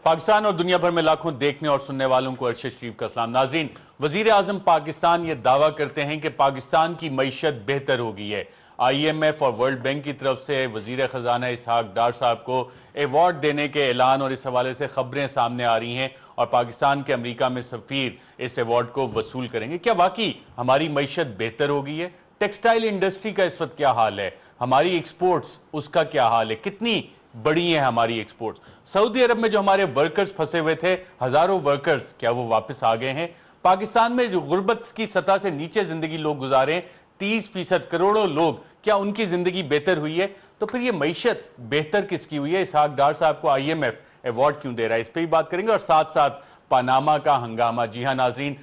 پاکستان اور دنیا بھر میں لاکھوں دیکھنے اور سننے والوں کو ارشد شریف کا سلام۔ ناظرین، وزیر اعظم پاکستان یہ دعویٰ کرتے ہیں کہ پاکستان کی معیشت بہتر ہو گئی ہے۔ آئی ایم ایف اور ورلڈ بینک کی طرف سے وزیر خزانہ اسحاق ڈار صاحب کو ایوارڈ دینے کے اعلان اور اس حوالے سے خبریں سامنے آ رہی ہیں، اور پاکستان کے امریکہ میں سفیر اس ایوارڈ کو وصول کریں گے۔ کیا واقعی ہماری معیشت بہتر ہو گئی ہے؟ ٹیکسٹائل انڈسٹری کا اس وقت کیا حال ہے؟ ہماری ایکسپورٹس اس کا کیا حال ہے؟ کتنی بڑی ہیں ہماری ایکسپورٹس؟ سعودی عرب میں جو ہمارے ورکرز پھنسے ہوئے تھے، ہزاروں ورکرز، کیا وہ واپس آ گئے ہیں؟ پاکستان میں جو غربت کی سطح سے نیچے زندگی لوگ گزارے ہیں، 30% کروڑوں لوگ، کیا ان کی زندگی بہتر ہوئی ہے؟ تو پھر یہ معیشت بہتر کس کی ہوئی ہے؟ اسحاق ڈار صاحب کو آئی ایم ایف ایوارڈ کیوں دے رہا ہے؟ اس پہ بھی بات کریں گے، اور ساتھ ساتھ پاناما کا ہنگامہ۔ جی ہاں ناظرین،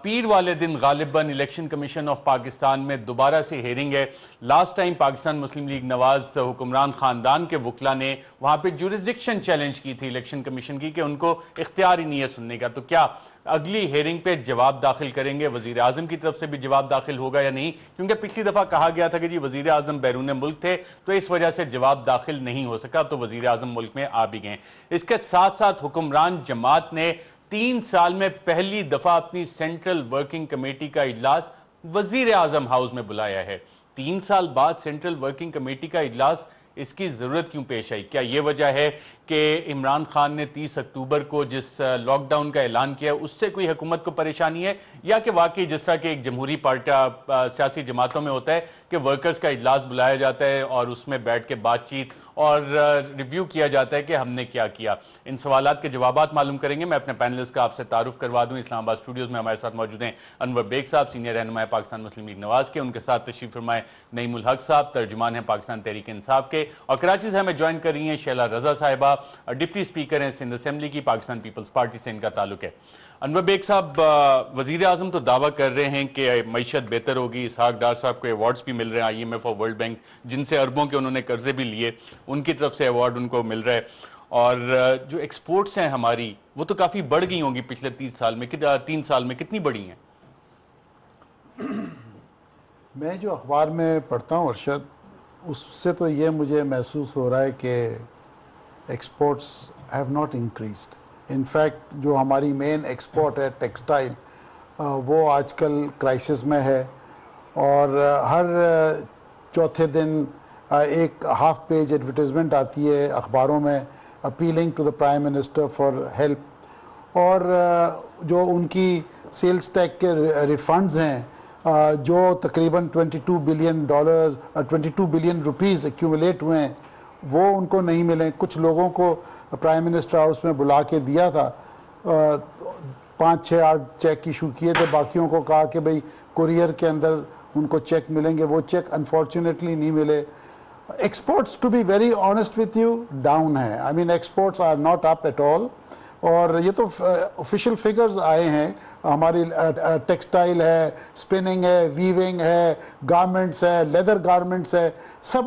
پیر والے دن غالباً الیکشن کمیشن آف پاکستان میں دوبارہ سے ہیرنگ ہے۔ لاسٹ ٹائم پاکستان مسلم لیگ نواز حکمران خاندان کے وکلاء نے وہاں پہ جورسڈکشن چیلنج کی تھی الیکشن کمیشن کی، کہ ان کو اختیار ہی نہیں ہے سننے کا۔ تو کیا اگلی ہیرنگ پہ جواب داخل کریں گے؟ وزیر اعظم کی طرف سے بھی جواب داخل ہوگا یا نہیں؟ کیونکہ پچھلی دفعہ کہا گیا تھا کہ جی وزیر اعظم بیرون ملک تھے تو اس وجہ سے جواب داخل نہیں ہو سکا، تو وزیر اعظم ملک میں آ بھی گئے۔ اس کے ساتھ ساتھ حکمران جماعت نے 3 سال میں پہلی دفعہ اپنی سینٹرل ورکنگ کمیٹی کا اجلاس وزیر اعظم ہاؤس میں بلایا ہے۔ 3 سال بعد سینٹرل ورکنگ کمیٹی کا اجلاس، اس کی ضرورت کیوں پیش آئی؟ کیا یہ وجہ ہے کہ عمران خان نے 30 اکتوبر کو جس لاک ڈاؤن کا اعلان کیا اس سے کوئی حکومت کو پریشانی ہے، یا کہ واقعی جس طرح کہ ایک جمہوری پارٹی سیاسی جماعتوں میں ہوتا ہے کہ ورکرز کا اجلاس بلایا جاتا ہے اور اس میں بیٹھ کے بات چیت اور ریویو کیا جاتا ہے کہ ہم نے کیا کیا؟ ان سوالات کے جوابات معلوم کریں گے۔ میں اپنے پینلسٹ کا آپ سے تعارف کروا دوں۔ اسلام آباد اسٹوڈیوز میں ہمارے ساتھ موجود ہیں انور بیگ صاحب، سینئر رہنما پاکستان مسلم لیگ نواز کے، ان کے ساتھ تشریف فرمائے نعیم الحق صاحب، ترجمان ہیں پاکستان تحریک انصاف کے، اور کراچی سے ہمیں جوائن کر رہی ہیں شیلا رضا صاحبہ، ڈپٹی اسپیکر ہیں سندھ اسمبلی کی، پاکستان پیپلز پارٹی سے ان کا تعلق ہے۔ انور بیگ صاحب، وزیر اعظم تو دعویٰ کر رہے ہیں کہ معیشت بہتر ہوگی، اسحاق ڈار صاحب کو ایوارڈز بھی مل رہے ہیں، آئی ایم ایف اور ورلڈ بینک جن سے اربوں کے انہوں نے قرضے بھی لیے، ان کی طرف سے ایوارڈ ان کو مل رہا ہے، اور جو ایکسپورٹس ہیں ہماری وہ تو کافی بڑھ گئی ہوں گی پچھلے 3 سال میں کتنی بڑی ہیں؟ میں جو اخبار میں پڑھتا ہوں ارشد، اس سے تو یہ مجھے محسوس ہو رہا ہے کہ exports have not increased. In fact جو ہماری مین ایکسپورٹ ہے ٹیکسٹائل، وہ آج کل کرائسس میں ہے، اور ہر چوتھے دن ایک ہاف پیج ایڈورٹیزمنٹ آتی ہے اخباروں میں appealing to the prime minister for help, اور جو ان کی سیلز ٹیکس کے ریفنڈز ہیں جو تقریباً $22 بلین روپیز ایکیومولیٹ ہوئے ہیں، وہ ان کو نہیں ملیں۔ کچھ لوگوں کو پرائم منسٹر ہاؤس میں بلا کے دیا تھا، 5 6 8 چیک ایشو کیے تھے، باقیوں کو کہا کہ بھئی کوریئر کے اندر ان کو چیک ملیں گے، وہ چیک انفارچونیٹلی نہیں ملے۔ Exports to be very honest with you down ہے، I mean exports are not up at all, اور یہ تو آفیشیل فگرز آئے ہیں۔ ہماری ٹیکسٹائل ہے، اسپننگ ہے، ویونگ ہے، گارمنٹس ہے، لیدر گارمنٹس ہے، سب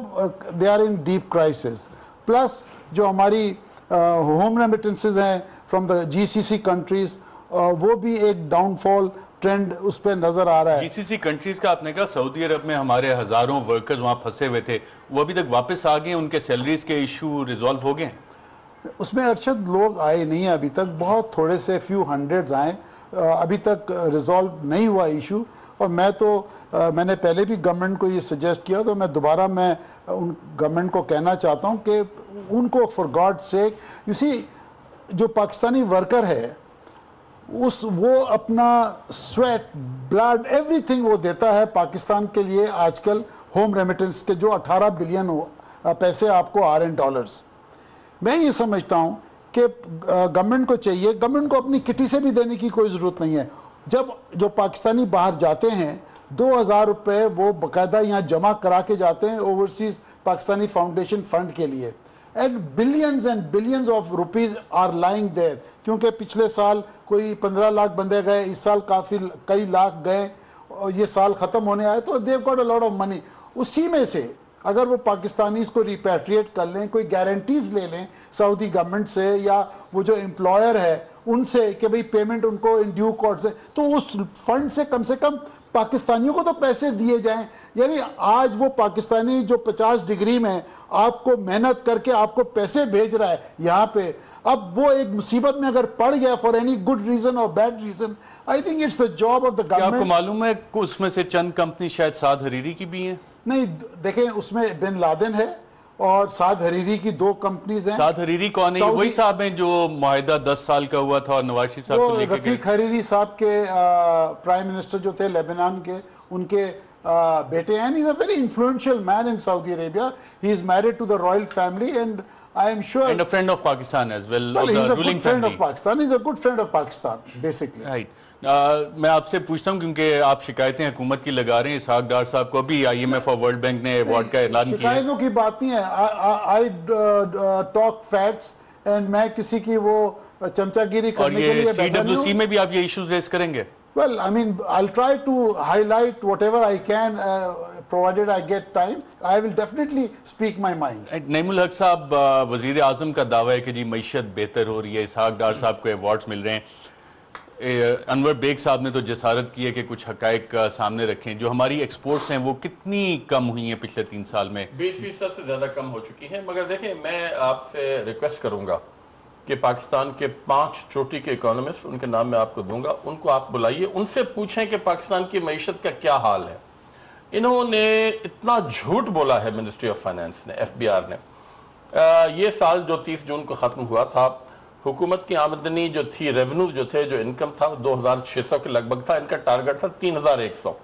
they are in deep crisis. Plus جو ہماری ہوم ریمیٹنسز ہیں فرام دا GCC کنٹریز، وہ بھی ایک ڈاؤن فال ٹرینڈ اس پہ نظر آ رہا ہے۔ GCC کنٹریز کا آپ نے کہا، سعودی عرب میں ہمارے ہزاروں ورکرز وہاں پھنسے ہوئے تھے، وہ ابھی تک واپس آ گئے؟ ان کے سیلریز کے ایشو ریزالو ہو گئے؟ اس میں ارشد لوگ آئے نہیں ہیں ابھی تک، بہت تھوڑے سے فیو ہنڈریڈز آئیں، ابھی تک ریزالو نہیں ہوا ایشو۔ اور میں نے پہلے بھی گورنمنٹ کو یہ سجیسٹ کیا، تو میں دوبارہ ان گورنمنٹ کو کہنا چاہتا ہوں کہ ان کو فار گاڈ سیک، یو سی جو پاکستانی ورکر ہے وہ اپنا سویٹ، بلڈ، ایوری تھنگ وہ دیتا ہے پاکستان کے لیے آج کل ہوم ریمیٹنس کے، جو 18 بلین پیسے آپ کو آ رہے ہیں ڈالرز۔ میں یہ سمجھتا ہوں کہ گورنمنٹ کو چاہیے، گورنمنٹ کو اپنی کٹی سے بھی دینے کی کوئی ضرورت نہیں ہے۔ جب جو پاکستانی باہر جاتے ہیں 2000 روپے وہ باقاعدہ یہاں جمع کرا کے جاتے ہیں اوورسیز پاکستانی فاؤنڈیشن فنڈ کے لیے، and billions of rupees are lying there, کیونکہ پچھلے سال کوئی 15 لاکھ بندے گئے، اس سال کئی لاکھ گئے، اور یہ سال ختم ہونے آئے، تو they've got a lot of money. اسی میں سے اگر وہ پاکستانیز کو ریپیٹریٹ کر لیں، کوئی گارنٹیز لے لیں سعودی گورنمنٹ سے یا وہ جو امپلائر ہے ان سے کہ بھئی پیمنٹ ان کو ان ڈیو کورس ہے، تو اس فنڈ سے کم پاکستانیوں کو تو پیسے دیے جائیں۔ یعنی آج وہ پاکستانی جو 50 ڈگری میں آپ کو محنت کر کے آپ کو پیسے بھیج رہا ہے یہاں پہ، اب وہ ایک مصیبت میں اگر پڑ گیا فار اینی گڈ ریزن اور bad reason, I think it's the job of the کیا آپ کو گورنمنٹ. معلوم ہے کہ اس میں سے چند کمپنی شاید سعد حریری کی بھی ہیں؟ نہیں دیکھیں, اس میں بن لادن ہے اور سعد حریری کی 2 کمپنیز ہیں. سعد حریری کون ہے؟ وہی صاحب ہیں جو معاہدہ 10 سال کا ہوا تھا اور نواز شریف صاحب کو لے وہ کے گئے. رفیق حریری صاحب کے پرائم منسٹر جو تھے لیبنان کے, ان کے بیٹے ہیں. He's a very influential man in Saudi Arabia. He is married to the royal family and I am sure... And a friend of Pakistan as well, Well, of he's the a ruling good friend family. of Pakistan. He's a good friend of Pakistan, basically. Right. میں آپ سے پوچھتا ہوں کیونکہ آپ شکایتیں حکومت کی لگا رہے ہیں. اسحاق ڈار صاحب کو ابھی IMF اور ورلڈ بینک نے ایوارڈ کا اعلان کیا ہے. شکایتوں کی بات نہیں ہے. I talk facts and میں کسی کی وہ چمچہ گیری اور کرنے کے لیے یہ بیٹھا نہیں CWC ہوں. میں بھی آپ یہ ایشوز ریز کریں گے؟ Well, I mean, I'll try to highlight whatever I can, provided I get time. I will definitely speak my mind. نعیم الحق صاحب, وزیر اعظم کا دعویٰ ہے کہ جی معیشت بہتر ہو رہی ہے. اسحاق ڈار صاحب کو ایوارڈز مل رہے ہیں. انور بیگ صاحب نے تو جسارت کی ہے کہ کچھ حقائق سامنے رکھیں. جو ہماری ایکسپورٹس ہیں وہ کتنی کم ہوئی ہیں پچھلے 3 سال میں؟ 20% سے زیادہ کم ہو چکی ہیں. مگر دیکھیں, میں آپ سے ریکویسٹ کروں گا کہ پاکستان کے 5 چوٹی کے اکانومسٹ, ان کے نام میں آپ کو دوں گا, ان کو آپ بلائیے, ان سے پوچھیں کہ پاکستان کی معیشت کا کیا حال ہے. انہوں نے اتنا جھوٹ بولا ہے منسٹری آف فائنانس نے, FBR نے. یہ سال جو 30 جون کو ختم ہوا تھا, حکومت کی آمدنی جو تھی, ریونیو جو تھے, جو انکم تھا, 2600 کے لگ بھگ تھا. ان کا ٹارگٹ تھا 3100.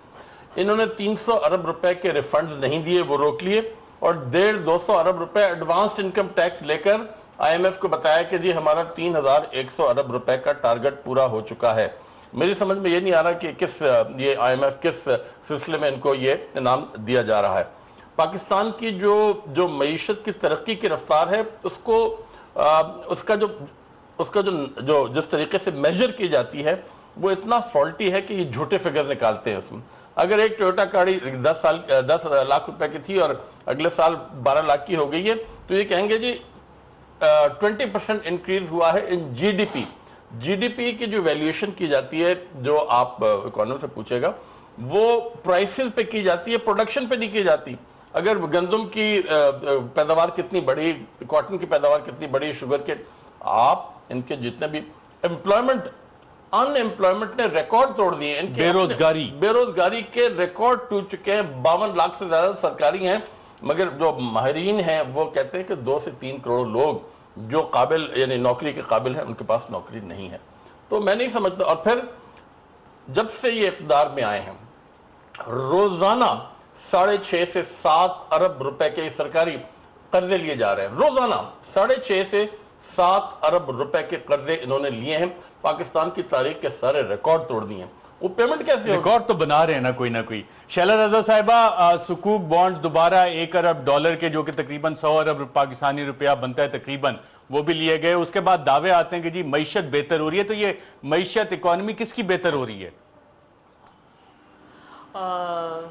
انہوں نے 300 ارب روپے کے ریفنڈز نہیں دیے, وہ روک لیے, اور 250 ارب روپے ایڈوانسڈ انکم ٹیکس لے کر IMF کو بتایا کہ جی ہمارا 3100 ارب روپے کا ٹارگٹ پورا ہو چکا ہے. میری سمجھ میں یہ نہیں آ رہا کہ یہ IMF کس سلسلے میں ان کو یہ انعام دیا جا رہا ہے. پاکستان کی جو معیشت کی ترقی کی رفتار ہے, اس کا جو جس طریقے سے میجر کی جاتی ہے وہ اتنا فالٹی ہے کہ یہ جھوٹے فگر نکالتے ہیں اس میں. اگر ایک ٹویوٹا گاڑی 10 لاکھ روپے کی تھی اور اگلے سال 12 لاکھ کی ہو گئی ہے, تو یہ کہیں گے جی 20% انکریز ہوا ہے ان GDP. GDP کی جو ویلیویشن کی جاتی ہے, جو آپ اکانومسٹ سے پوچھے گا, وہ پرائسز پہ کی جاتی ہے, پروڈکشن پہ نہیں کی جاتی. اگر گندم کی پیداوار کتنی بڑی, کاٹن کی پیداوار کتنی بڑی, شوگر کے, آپ ان کے جتنے بھی ان ایمپلائمنٹ نے ریکارڈ توڑ دیے. ان کے بے روزگاری کے ریکارڈ ٹوٹ چکے ہیں. 52 لاکھ سے زیادہ سرکاری ہیں, مگر جو ماہرین ہیں وہ کہتے ہیں کہ 2 سے 3 کروڑ لوگ جو قابل, یعنی نوکری کے قابل ہیں, ان کے پاس نوکری نہیں ہے. تو میں نہیں سمجھتا. اور پھر جب سے یہ اقتدار میں آئے ہیں, روزانہ 6.5 سے 7 ارب روپے کے سرکاری قرضے لیے جا رہے ہیں. روزانہ 6.5 سے 7 ارب روپے کے قرضے انہوں نے لیے ہیں. پاکستان کی تاریخ کے سارے ریکارڈ توڑ دیے ہیں. وہ پیمنٹ کیسے ہوگی؟ ریکارڈ تو بنا رہے ہیں نا کوئی نہ کوئی. شیلہ رضا صاحبہ, سکوک بانڈز دوبارہ 1 ارب ڈالر کے, جو کہ تقریباً 100 ارب پاکستانی روپیہ بنتا ہے تقریباً, وہ بھی لیے گئے. اس کے بعد دعوے آتے ہیں کہ جی معیشت بہتر ہو رہی ہے. تو یہ معیشت, اکانومی کس کی بہتر ہو رہی ہے؟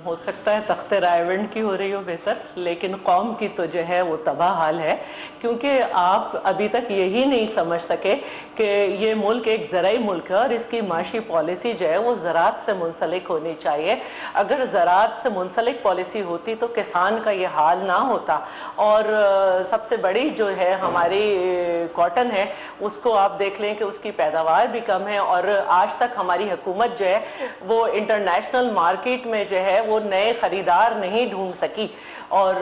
ہو سکتا ہے تخت رائیونڈ کی ہو رہی ہو بہتر, لیکن قوم کی تو جو ہے وہ تباہ حال ہے. کیونکہ آپ ابھی تک یہی نہیں سمجھ سکے کہ یہ ملک ایک زرعی ملک ہے اور اس کی معاشی پالیسی جو ہے وہ زراعت سے منسلک ہونی چاہیے. اگر زراعت سے منسلک پالیسی ہوتی تو کسان کا یہ حال نہ ہوتا. اور سب سے بڑی جو ہے ہماری کاٹن ہے, اس کو آپ دیکھ لیں کہ اس کی پیداوار بھی کم ہے, اور آج تک ہماری حکومت جو ہے وہ انٹرنیشنل مارکیٹ میں جو ہے وہ نئے خریدار نہیں ڈھونڈ سکی. اور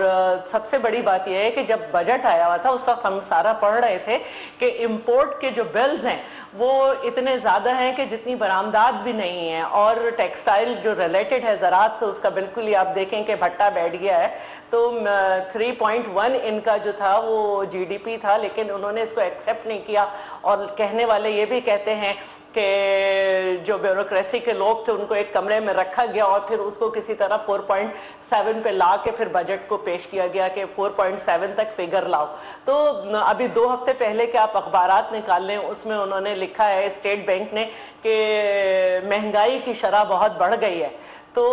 سب سے بڑی بات یہ ہے کہ جب بجٹ آیا ہوا تھا اس وقت ہم سارا پڑھ رہے تھے کہ امپورٹ کے جو بلز ہیں وہ اتنے زیادہ ہیں کہ جتنی برآمدات بھی نہیں ہیں. اور ٹیکسٹائل جو ریلیٹڈ ہے زراعت سے, اس کا بالکل ہی آپ دیکھیں کہ بھٹا بیٹھ گیا ہے. تو 3.1 ان کا جو تھا وہ GDP تھا, لیکن انہوں نے اس کو ایکسیپٹ نہیں کیا. اور کہنے والے یہ بھی کہتے ہیں کہ جو بیوروکریسی کے لوگ تھے ان کو ایک کمرے میں رکھا گیا اور پھر اس کو کسی طرح 4.7 پہ لا کے پھر بجٹ کو پیش کیا گیا کہ 4.7 تک فگر لاؤ. تو ابھی 2 ہفتے پہلے کے آپ اخبارات نکال لیں, اس میں انہوں نے لکھا ہے اسٹیٹ بینک نے کہ مہنگائی کی شرح بہت بڑھ گئی ہے. تو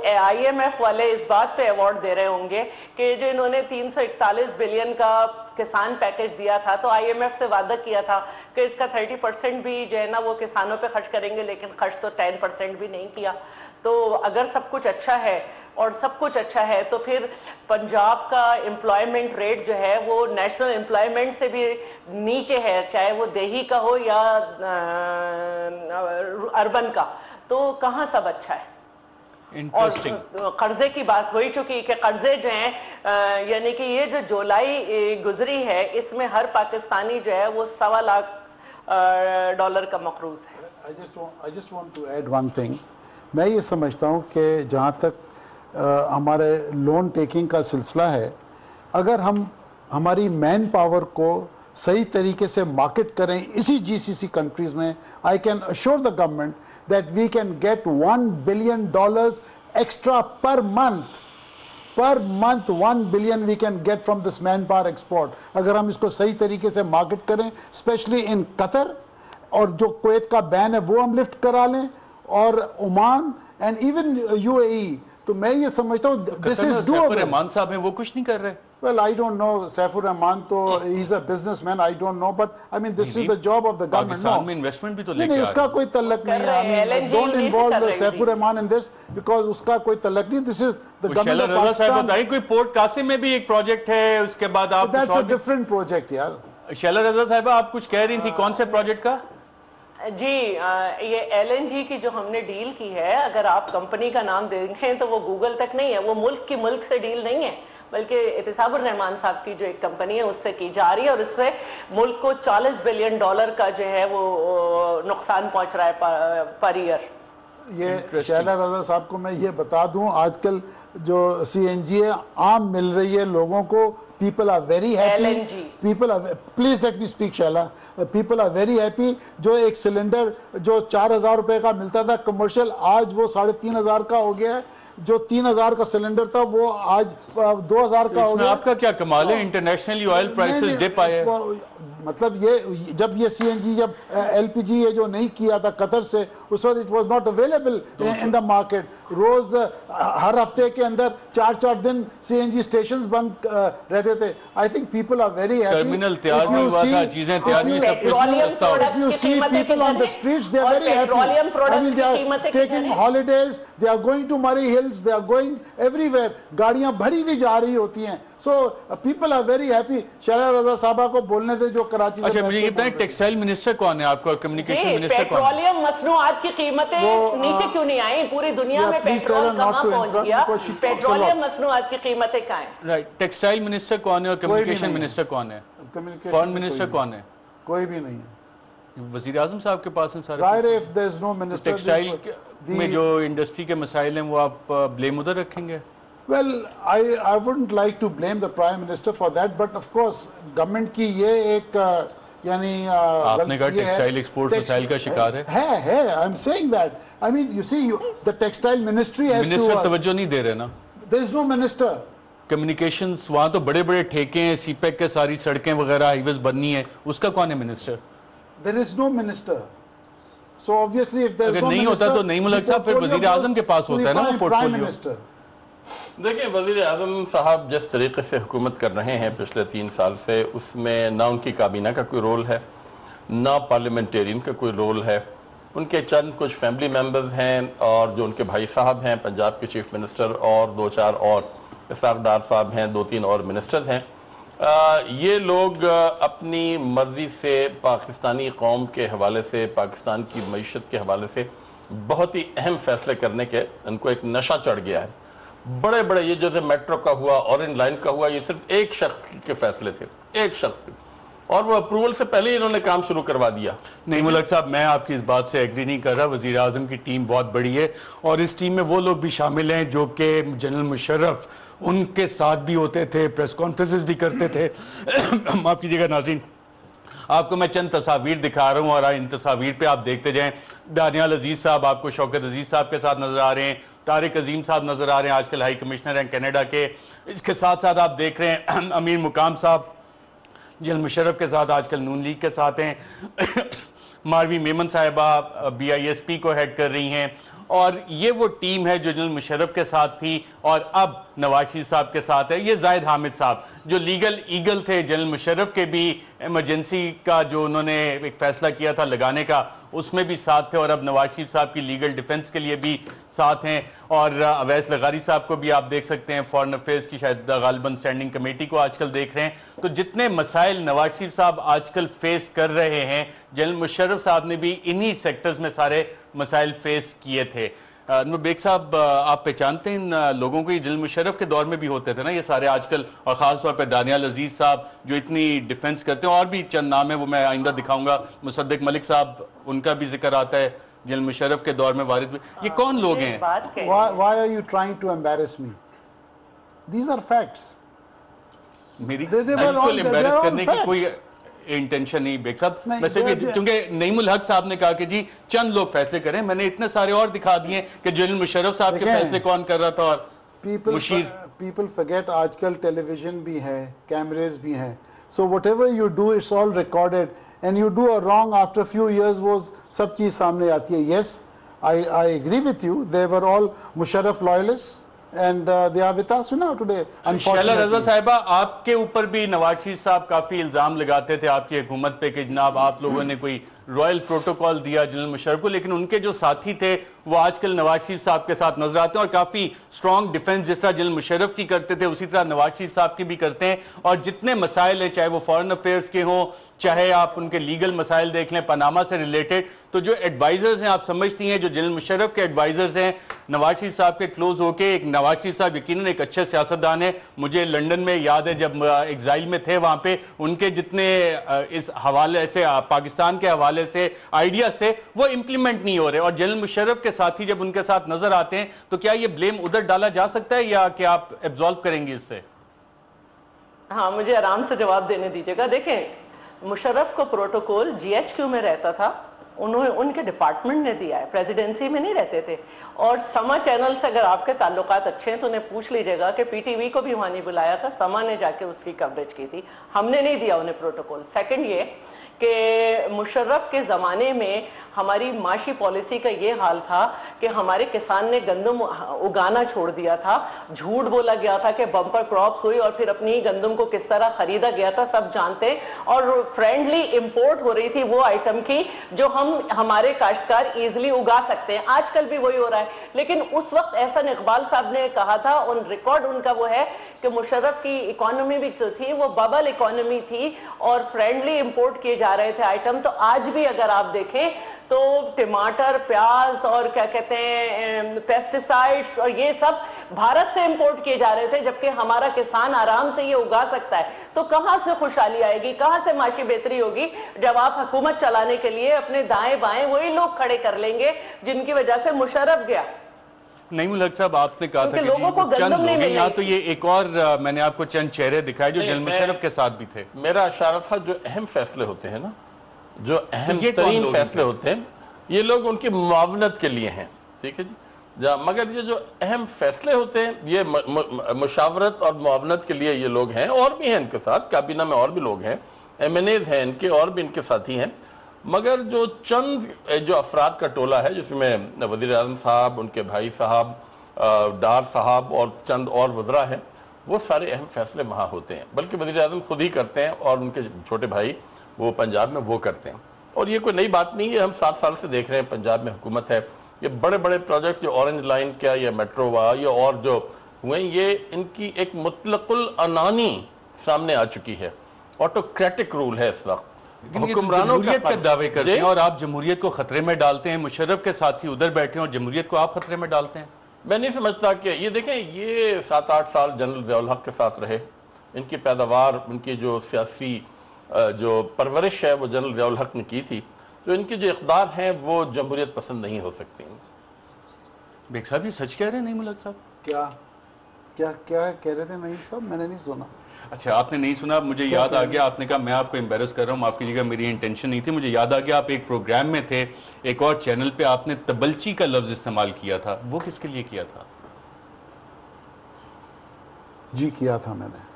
IMF والے اس بات پہ ایوارڈ دے رہے ہوں گے کہ جو انہوں نے 341 بلین کا کسان پیکج دیا تھا, تو IMF سے وعدہ کیا تھا کہ اس کا 30% بھی جو ہے نا وہ کسانوں پہ خرچ کریں گے, لیکن خرچ تو 10% بھی نہیں کیا. تو اگر سب کچھ اچھا ہے اور سب کچھ اچھا ہے تو پھر پنجاب کا امپلائمنٹ ریٹ جو ہے وہ نیشنل امپلائمنٹ سے بھی نیچے ہے، چاہے وہ دیہی کا ہو یا اربن کا، تو کہاں سب اچھا ہے؟ اور قرضے کی بات ہوئی چکی کہ قرضے جو ہیں یعنی کہ یہ جو جولائی گزری ہے اس میں ہر پاکستانی جو ہے وہ $1.25 کا مقروض ہے۔ I just want to add one thing. میں یہ سمجھتا ہوں کہ جہاں تک ہمارے لون ٹیکنگ کا سلسلہ ہے، اگر ہم ہماری مین پاور کو صحیح طریقے سے مارکیٹ کریں اسی جی سی سی کنٹریز میں، I can assure the government that we can get $1 billion extra per month. Per month 1 billion we can get from this manpower export. اگر ہم اس کو صحیح طریقے سے مارکیٹ کریں اسپیشلی ان قطر، اور جو کویت کا بین ہے وہ ہم لفٹ کرا لیں، اور عمان اینڈ ایون یو اے ای، تو میں یہ سمجھتا ہوں this is سیف doable. الرحمان صاحب ہیں وہ کچھ نہیں کر رہے. Well, I don't know. Saif ur Rehman تو he's a businessman. I don't know, but I mean this is the job of the government. Pakistan میں انویسٹمنٹ بھی تو لے نہیں کے اس کا کوئی تعلق نہیں ہے. I mean don't involve Saif ur-Rahman in this because اس کا کوئی تعلق نہیں. This is the government of Sheila رضا صاحب Pakistan. بتائیں کوئی پورٹ قاسم میں بھی ایک پروجیکٹ ہے، اس کے بعد آپ That's a different project یار. شیلا رضا صاحبہ آپ کچھ کہہ رہی تھی کون سے پروجیکٹ کا؟ جی یہ ایل این جی کی جو ہم نے ڈیل کی ہے، اگر آپ کمپنی کا نام دیکھیں تو وہ گوگل تک نہیں ہے، وہ ملک کی ملک سے ڈیل نہیں ہے، بلکہ احتساب الرحمان صاحب کی جو ایک کمپنی ہے اس سے کی جا رہی ہے، اور اس سے ملک کو $40 بلین کا جو ہے وہ نقصان پہنچ رہا ہے پر ایئر۔ یہ شیلا رضا صاحب کو میں یہ بتا دوں، آج کل جو سی این جی ہے عام مل رہی ہے لوگوں کو. People are very happy. LNG. People are, please let me speak Sheila. People are very happy. جو ایک سلنڈر جو $4,000 کا ملتا تھا کمرشل، آج وہ 3,500 کا ہو گیا ہے. جو 3,000 کا سلنڈر تھا وہ آج 2,000 کا ہو اس میں گیا. آپ کا کیا کمال ہے؟ انٹرنیشنلی آئل پرائسز ڈپ آئے ہیں. مطلب یہ جب یہ سی این جی جب ایل پی جی یہ جو نہیں کیا تھا قطر سے، اس وقت it was not available in the market. روز ہر ہفتے کے اندر 4 دن سی این جی اسٹیشنز بند رہتے تھے. I think people are very happy. Terminal تیار نہیں ہوا تھا، چیزیں تیار نہیں، سب کچھ سستا ہو. If you see people on the streets, they are very happy. I mean, they are taking holidays, they are going to Murray Hills, they are going everywhere. گاڑیاں بھری ہوئی جا رہی ہوتی ہیں. So people are very happy. Sheila رضا صاحبہ کو بولنے دے جو کراچی سے. اچھا مجھے یہ بتائیں ٹیکسٹائل منسٹر کون ہے آپ کا اور کمیونیکیشن منسٹر کون ہے؟ پیٹرولیم مصنوعات کی قیمتیں نیچے کیوں نہیں آئیں؟ پوری دنیا میں پیٹرول کہاں پہنچ گیا؟ پیٹرولیم مصنوعات کی قیمتیں کہاں ہیں؟ رائٹ. ٹیکسٹائل منسٹر کون ہے اور کمیونیکیشن منسٹر کون ہے؟ فارن منسٹر کون ہے؟ کوئی بھی نہیں ہے. وزیر اعظم صاحب کے پاس ہیں سارے. ظاہر ہے if there is no minister. Textile میں جو انڈسٹری کے مسائل ہیں وہ آپ بلیم ادھر رکھیں گے؟ Well, I wouldn't like to blame the Prime Minister for that, but of course government کی یہ ایک یعنی آپ نے کہا ٹیکسٹائل ایکسپورٹ مسائل کا شکار ہے. I'm saying that. I mean, you see, the textile ministry has to. Minister توجہ نہیں دے رہے نا. There is no minister. Communications وہاں تو بڑے بڑے ٹھیکے ہیں، سی پیک کے ساری سڑکیں وغیرہ ہائی ویز بننی ہے، اس کا کون ہے minister? There is no minister. So obviously if there is اگر no نہیں minister. ہوتا تو نہیں ملک صاحب پھر وزیر اعظم کے پاس ہوتا ہے نا وہ پورٹفولیو. دیکھیں وزیر اعظم صاحب جس طریقے سے حکومت کر رہے ہیں پچھلے 3 سال سے، اس میں نہ ان کی کابینہ کا کوئی رول ہے، نہ پارلیمنٹیرین کا کوئی رول ہے. ان کے چند کچھ فیملی ممبرز ہیں اور جو ان کے بھائی صاحب ہیں پنجاب کے چیف منسٹر، اور 2-4 اور اسحاق ڈار صاحب ہیں، 2-3 اور منسٹرز ہیں. یہ لوگ اپنی مرضی سے پاکستانی قوم کے حوالے سے، پاکستان کی معیشت کے حوالے سے بہت ہی اہم فیصلے کرنے کے ان کو ایک نشہ چڑھ گیا ہے. بڑے بڑے یہ جیسے میٹرو کا ہوا، اورنج لائن کا ہوا، یہ صرف ایک شخص کے فیصلے تھے، ایک شخص کے، اور وہ اپروول سے پہلے ہی انہوں نے کام شروع کروا دیا. نہیں ملک صاحب میں آپ کی اس بات سے ایگری نہیں کر رہا. وزیر اعظم کی ٹیم بہت بڑی ہے اور اس ٹیم میں وہ لوگ بھی شامل ہیں جو کہ جنرل مشرف ان کے ساتھ بھی ہوتے تھے، پریس کانفرنسز بھی کرتے تھے. معاف کیجیے گا ناظرین، آپ کو میں چند تصاویر دکھا رہا ہوں اور ان تصاویر پہ آپ دیکھتے جائیں. دانیال عزیز صاحب آپ کو شوکت عزیز صاحب کے ساتھ نظر آ رہے ہیں، طارق عظیم صاحب نظر آ رہے ہیں، آج کل ہائی کمشنر ہیں کینیڈا کے. اس کے ساتھ ساتھ آپ دیکھ رہے ہیں امیر مقام صاحب جنرل مشرف کے ساتھ آج کل نون لیگ کے ساتھ ہیں. ماروی میمن صاحبہ BISP کو ہیڈ کر رہی ہیں، اور یہ وہ ٹیم ہے جو جنرل مشرف کے ساتھ تھی اور اب نواز شریف صاحب کے ساتھ ہے. یہ زاہد حامد صاحب جو لیگل ایگل تھے جنرل مشرف کے بھی ایمرجنسی کا جو انہوں نے ایک فیصلہ کیا تھا لگانے کا، اس میں بھی ساتھ تھے اور اب نواز شریف صاحب کی لیگل ڈیفنس کے لیے بھی ساتھ ہیں، اور اویس لغاری صاحب کو بھی آپ دیکھ سکتے ہیں، فارن افیئرز کی شاید غالباً اسٹینڈنگ کمیٹی کو آج کل دیکھ رہے ہیں۔ تو جتنے مسائل نواز شریف صاحب آج کل فیس کر رہے ہیں، جنرل مشرف صاحب نے بھی انہی سیکٹرز میں سارے مسائل فیس کیے تھے۔ انور بیگ صاحب، آپ پہچانتے ہیں ان لوگوں کو؟ یہ جنرل مشرف کے دور میں بھی ہوتے تھے نا یہ سارے آج کل، اور خاص طور پہ دانیال عزیز صاحب جو اتنی ڈیفنس کرتے ہیں، اور بھی چند نام ہیں وہ میں آئندہ دکھاؤں گا، مصدق ملک صاحب ان کا بھی ذکر آتا ہے جنرل مشرف کے دور میں وارد ہوئے۔ یہ کون لوگ ہیں؟ Why are you trying to embarrass me? These are facts. میری They were all- بالکل they امبیرس were all کرنے کی facts. کوئی انٹینشن نہیں بیگ صاحب، نہیں، میں صرف they- کیونکہ نعیم الحق صاحب نے کہا کہ جی چند لوگ فیصلے کریں، میں نے اتنے سارے اور دکھا دیے کہ جنرل مشرف صاحب کے دیکھیں، فیصلے کون کر رہا تھا، اور People forget آج کل ٹیلی ویژن بھی ہے، کیمریز بھی ہیں، so whatever you do it's all recorded and you do a wrong after a few years وہ سب چیز سامنے آتی ہے۔ Yes, I agree with you, they were all Musharraf loyalists and they are with us now today, Sheila Raza unfortunately. صاحبہ، آپ کے اوپر بھی نواز شریف صاحب کافی الزام لگاتے تھے آپ کی حکومت پہ کہ جناب آپ لوگوں نے کوئی رائل پروٹوکول دیا جنرل مشرف کو، لیکن ان کے جو ساتھی تھے وہ آج کل نواز شریف صاحب کے ساتھ نظر آتے ہیں، اور کافی سٹرونگ ڈیفنس جس طرح جنرل مشرف کی کرتے تھے اسی طرح نواز شریف صاحب کی بھی کرتے ہیں، اور جتنے مسائل ہیں چاہے وہ فارن افیئرز کے ہوں، چاہے آپ ان کے لیگل مسائل دیکھ لیں پاناما سے ریلیٹڈ، تو جو ایڈوائزرز ہیں آپ سمجھتی ہیں جو جنرل مشرف کے ایڈوائزرز ہیں نواز شریف صاحب کے کلوز ہو کے، ایک نواز شریف صاحب یقیناً ایک اچھے سیاستدان ہیں، مجھے لنڈن میں یاد ہے جب ایگزائل میں تھے وہاں پہ ان کے جتنے اس حوالے سے پاکستان کے حوالے سے آئیڈیاز تھے وہ امپلیمنٹ نہیں ہو رہے، اور جنرل مشرف کے ساتھی جب ان کے ساتھ نظر آتے ہیں تو کیا یہ بلیم ادھر ڈالا جا سکتا ہے یا کہ آپ ایبزالو کریں گے اس سے؟ ہاں، مجھے آرام سے جواب دینے دیجیے گا۔ دیکھیں، مشرف کو پروٹوکول جی ایچ کیو میں رہتا تھا، ان کے ڈپارٹمنٹ نے دیا ہے، پریزیڈنسی میں نہیں رہتے تھے، اور سما چینل سے اگر آپ کے تعلقات اچھے ہیں تو انہیں پوچھ لیجیے گا کہ پی ٹی وی کو بھی وہاں نہیں بلایا تھا، سما نے جا کے اس کی کوریج کی تھی، ہم نے نہیں دیا انہیں پروٹوکول۔ سیکنڈ یہ کہ مشرف کے زمانے میں ہماری معاشی پالیسی کا یہ حال تھا کہ ہمارے کسان نے گندم اگانا چھوڑ دیا تھا، جھوٹ بولا گیا تھا کہ بمپر کراپس ہوئی اور پھر اپنی گندم کو کس طرح خریدا گیا تھا سب جانتے، اور فرینڈلی امپورٹ ہو رہی تھی وہ آئٹم کی جو ہمارے کاشتکار ایزلی اگا سکتے ہیں، آج کل بھی وہی ہو رہا ہے۔ لیکن اس وقت احسن اقبال صاحب نے کہا تھا، ان ریکارڈ ان کا وہ ہے کہ مشرف کی اکانومی بھی جو تھی وہ ببل اکانومی تھی اور فرینڈلی امپورٹ کیے جا رہے تھے آئٹم۔ تو آج بھی اگر آپ دیکھیں تو ٹماٹر، پیاز اور کیا کہتے ہیں پیسٹیسائڈز اور یہ سب بھارت سے امپورٹ کیے جا رہے تھے، جبکہ ہمارا کسان آرام سے یہ اگا سکتا ہے۔ تو کہاں سے خوشحالی آئے گی، کہاں سے معاشی بہتری ہوگی جب آپ حکومت چلانے کے لیے اپنے دائیں بائیں وہی لوگ کھڑے کر لیں گے جن کی وجہ سے مشرف گیا۔ نعیم الحق صاحب، آپ نے کہا تھا کہ لوگوں کو چند گندم نہیں لوگ ہیں، مل یہاں رہی تو یہ ایک اور میں نے آپ کو چند چہرے دکھائے جو جنرل مشرف کے ساتھ بھی تھے۔ میرا اشارہ تھا جو اہم فیصلے ہوتے ہیں نا، جو اہم یہ کون ترین لوگ فیصلے ہوتے ہیں یہ لوگ ان کی معاونت کے لیے ہیں، ٹھیک ہے جی، مگر یہ جو اہم فیصلے ہوتے ہیں یہ مشاورت اور معاونت کے لیے یہ لوگ ہیں، اور بھی ہیں ان کے ساتھ کابینہ میں اور بھی لوگ ہیں، ایم این ایز ہیں ان کے، اور بھی ان کے ساتھی ہیں، مگر جو چند جو افراد کا ٹولہ ہے جس میں وزیر اعظم صاحب، ان کے بھائی صاحب، ڈار صاحب اور چند اور وزراء ہیں، وہ سارے اہم فیصلے وہاں ہوتے ہیں، بلکہ وزیر اعظم خود ہی کرتے ہیں اور ان کے چھوٹے بھائی وہ پنجاب میں وہ کرتے ہیں۔ اور یہ کوئی نئی بات نہیں ہے، ہم 7 سال سے دیکھ رہے ہیں پنجاب میں حکومت ہے، یہ بڑے بڑے پروجیکٹ جو اورنج لائن کیا یا میٹرو ہوا یا اور جو ہوئے، یہ ان کی ایک مطلق العنانی سامنے آ چکی ہے، آٹوکریٹک رول ہے اس وقت، جمہوریت کا دعوے کرتے ہیں اور آپ جمہوریت کو خطرے میں ڈالتے ہیں، مشرف کے ساتھی ادھر بیٹھے ہیں اور جمہوریت کو آپ خطرے میں ڈالتے ہیں۔ میں نہیں سمجھتا کہ یہ دیکھیں، یہ 7-8 سال جنرل ضیاء الحق کے ساتھ رہے، ان کی پیداوار، ان کی جو سیاسی جو پرورش ہے وہ جنرل ضیاء الحق نے کی تھی، تو ان کی جو اقدار ہیں وہ جمہوریت پسند نہیں ہو سکتی۔ بیگ صاحب یہ سچ کہہ رہے ہیں نعیم الحق صاحب؟ کیا کہہ رہے تھے نعیم صاحب؟ میں نے نہیں سنا۔ اچھا، آپ نے نہیں سنا، مجھے یاد آ گیا، آپ نے کہا میں آپ کو امبیرس کر رہا ہوں، معاف کیجیے گا میری انٹینشن نہیں تھی، مجھے یاد آ گیا آپ ایک پروگرام میں تھے، ایک اور چینل پہ آپ نے تبلچی کا لفظ استعمال کیا تھا، وہ کس کے لیے کیا تھا؟ جی کیا تھا میں نے،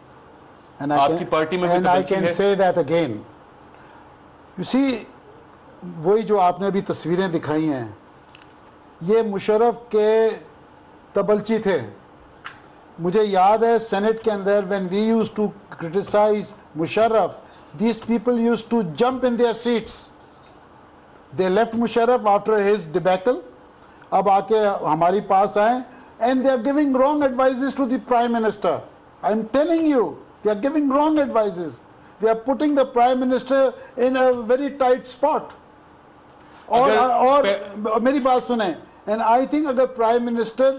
آپ کی پارٹی میں بھی and I تبلچی can ہے؟ say that again. You see, وہی جو آپ نے ابھی تصویریں دکھائی ہیں یہ مشرف کے تبلچی تھے۔ مجھے یاد ہے سینٹ کے اندر when we used to criticize Musharraf, these people used to jump in their seats. They left Musharraf after his debacle. اب آکے ہماری پاس آئیں and they are giving wrong advices to the Prime Minister. I'm telling you, they are giving wrong advices. They are putting the Prime Minister in a very tight spot. اور میری بات سنیں, and I think اگر Prime Minister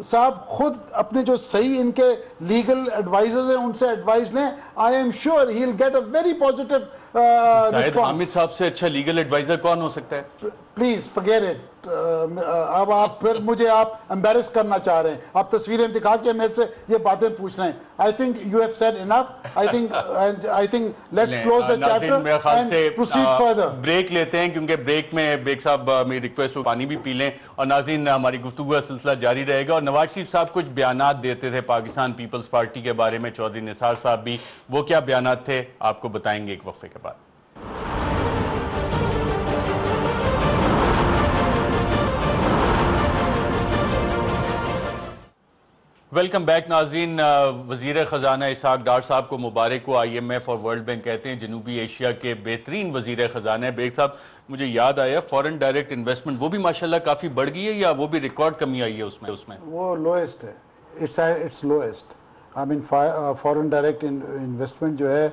صاحب خود اپنے جو صحیح ان کے لیگل ایڈوائزرز ہیں ان سے ایڈوائز لیں, I am sure he will get a very positive Zahid response. Hamid صاحب سے اچھا لیگل ایڈوائزر کون ہو سکتا ہے؟ Please forget it. اب آپ پھر مجھے آپ امبیرس کرنا چاہ رہے ہیں, آپ تصویریں دکھا کے میرے سے یہ باتیں پوچھ رہے ہیں. I think you have said enough. I think let's close the chapter and proceed further. Break لیتے ہیں کیونکہ بریک میں بیگ صاحب میری ریکویسٹ ہو پانی بھی پی لیں, اور ناظرین ہماری گفتگو کا سلسلہ جاری رہے گا. اور نواز شریف صاحب کچھ بیانات دیتے تھے پاکستان پیپلز پارٹی کے بارے میں, چودھری نثار صاحب بھی, وہ کیا بیانات تھے آپ کو بتائیں گے ایک وقفے کے بعد. ویلکم بیک ناظرین. وزیر خزانہ اسحاق ڈار صاحب کو مبارک ہو. آئی ایم ایف اور ورلڈ بینک کہتے ہیں جنوبی ایشیا کے بہترین وزیر خزانہ ہے. بیگ صاحب مجھے یاد آیا فورن ڈائریکٹ انویسٹمنٹ وہ بھی ماشاءاللہ کافی بڑھ گئی ہے, یا وہ بھی ریکارڈ کمی آئی ہے اس میں؟ وہ لوئسٹ ہے, اٹس لوئسٹ. آئی مین فورن ڈائریکٹ انویسٹمنٹ جو ہے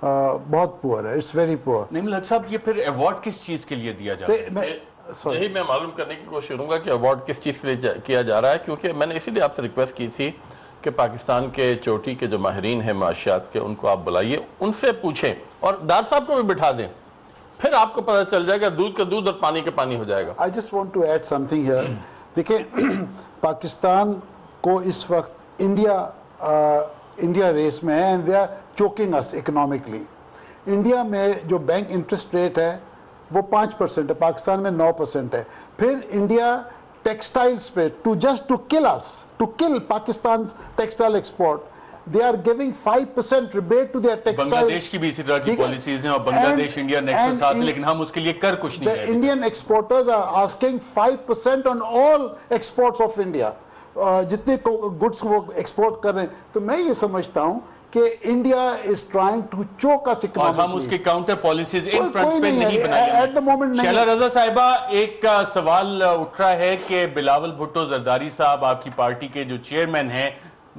بہت پور ہے, اٹس ویری پور. نہیں ملک صاحب یہ پھر ایوارڈ کس چیز کے لیے دیا جاتا ہے؟ یہی میں معلوم کرنے کی کوشش کروں گا کہ ایوارڈ کس چیز کے لیے کیا جا رہا ہے, کیونکہ میں نے اسی لیے آپ سے ریکویسٹ کی تھی کہ پاکستان کے چوٹی کے جو ماہرین ہیں معاشیات کے ان کو آپ بلائیے, ان سے پوچھیں, اور ڈار صاحب کو بھی بٹھا دیں, پھر آپ کو پتہ چل جائے گا دودھ کا دودھ اور پانی کا پانی ہو جائے گا. I just want to add something here. دیکھیں پاکستان کو اس وقت انڈیا ریس میں ہے, and they are choking us economically. India میں جو بینک انٹرسٹ ریٹ ہے وہ 5% ہے, پاکستان میں 9% ہے. پھر انڈیا ٹیکسٹائلز پہ to kill us, to kill Pakistan's textile export, they are giving 5% rebate to their textile. بنگلہ دیش کی بھی اسی طرح کی پالیسیز ہیں, اور بنگلہ دیش انڈیا نیکسٹ ساتھ ہے, لیکن ہم اس کے لیے کر کچھ نہیں The ہے. Indian exporters are asking 5% on all exports of India. جتنے گڈس وہ ایکسپورٹ کر رہے ہیں, تو میں یہ سمجھتا ہوں کہ India is trying to choke us economically. اور ہم اس کے کاؤنٹر پالیسیز ان فرنٹس پہ نہیں بنائی At the moment نہیں. شیلا رضا صاحبہ, ایک سوال اٹھ رہا ہے کہ بلاول بھٹو زرداری صاحب آپ کی پارٹی کے جو چیئرمین ہیں,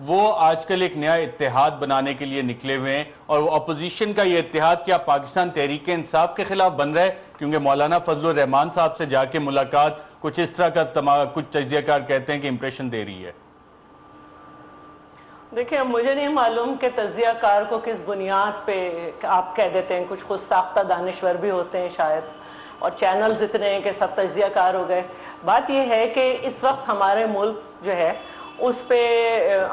وہ آج کل ایک نیا اتحاد بنانے کے لیے نکلے ہوئے ہیں, اور اپوزیشن کا یہ اتحاد کیا پاکستان تحریک انصاف کے خلاف بن رہا ہے؟ کیونکہ مولانا فضل الرحمان صاحب سے جا کے ملاقات کچھ اس طرح کا کچھ تجزیہ کار کہتے ہیں کہ امپریشن دے رہی ہے. دیکھیں مجھے نہیں معلوم کہ تجزیہ کار کو کس بنیاد پہ آپ کہہ دیتے ہیں, کچھ خود ساختہ دانشور بھی ہوتے ہیں شاید, اور چینلز اتنے ہیں کہ سب تجزیہ کار ہو گئے. بات یہ ہے کہ اس وقت ہمارے ملک جو ہے اس پہ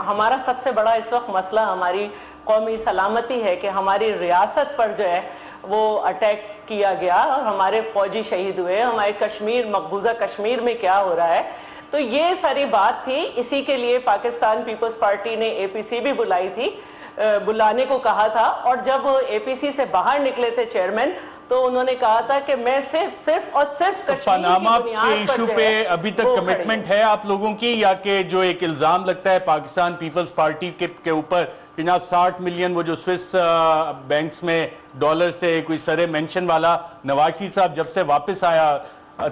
ہمارا سب سے بڑا اس وقت مسئلہ ہماری قومی سلامتی ہے, کہ ہماری ریاست پر جو ہے وہ اٹیک کیا گیا اور ہمارے فوجی شہید ہوئے. ہمارے کشمیر, مقبوضہ کشمیر میں کیا ہو رہا ہے, تو یہ ساری بات تھی. اسی کے لیے پاکستان پیپلز پارٹی نے اے پی سی بھی بلائی تھی, بلانے کو کہا تھا, اور جب اے پی سی سے باہر نکلے تھے چیئرمین, تو انہوں نے کہا تھا کہ میں صرف کشمیر پاناما کے ایشو پہ ابھی تک کمٹمنٹ ہے آپ لوگوں کی, یا کہ جو ایک الزام لگتا ہے پاکستان پیپلز پارٹی کے اوپر جناب 60 ملین وہ جو سوئس بینکس میں ڈالر سے کوئی سرے مینشن والا, نواز شریف صاحب جب سے واپس آیا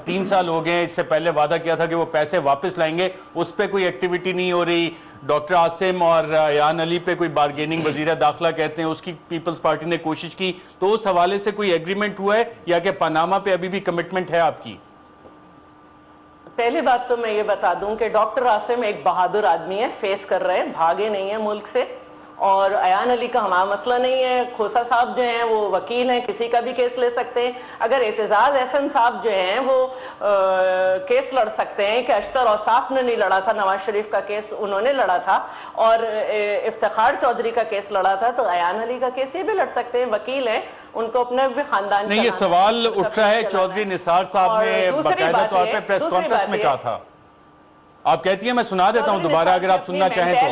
3 سال ہو گئے, اس سے پہلے وعدہ کیا تھا کہ وہ پیسے واپس لائیں گے, اس پہ کوئی ایکٹیویٹی نہیں ہو رہی. ڈاکٹر عاصم اور ایان علی پہ کوئی بارگیننگ وزیر داخلہ کہتے ہیں اس کی پیپلز پارٹی نے کوشش کی, تو اس حوالے سے کوئی ایگریمنٹ ہوا ہے, یا کہ پاناما پہ ابھی بھی کمٹمنٹ ہے آپ کی؟ پہلی بات تو میں یہ بتا دوں کہ ڈاکٹر عاصم ایک بہادر آدمی ہے, فیس کر رہے ہیں, بھاگے نہیں ہیں ملک سے, اور ایان علی کا ہمارا مسئلہ نہیں ہے. کھوسا صاحب جو ہیں وہ وکیل ہیں, کسی کا بھی کیس لے سکتے ہیں. اگر اعتزاز احسن صاحب جو ہیں وہ کیس لڑ سکتے ہیں کہ اشتر اوصاف نے نہیں لڑا تھا, نواز شریف کا کیس انہوں نے لڑا تھا, اور افتخار چودھری کا کیس لڑا تھا, تو ایان علی کا کیس یہ بھی لڑ سکتے ہیں, وکیل ہیں, ان کو اپنے بھی خاندان. نہیں, یہ سوال اٹھ رہا ہے, چودھری نثار صاحب نے باقاعدہ طور پہ پریس کانفرنس میں کہا تھا. آپ کہتی ہیں, میں سنا دیتا ہوں دوبارہ اگر آپ سننا چاہیں تو.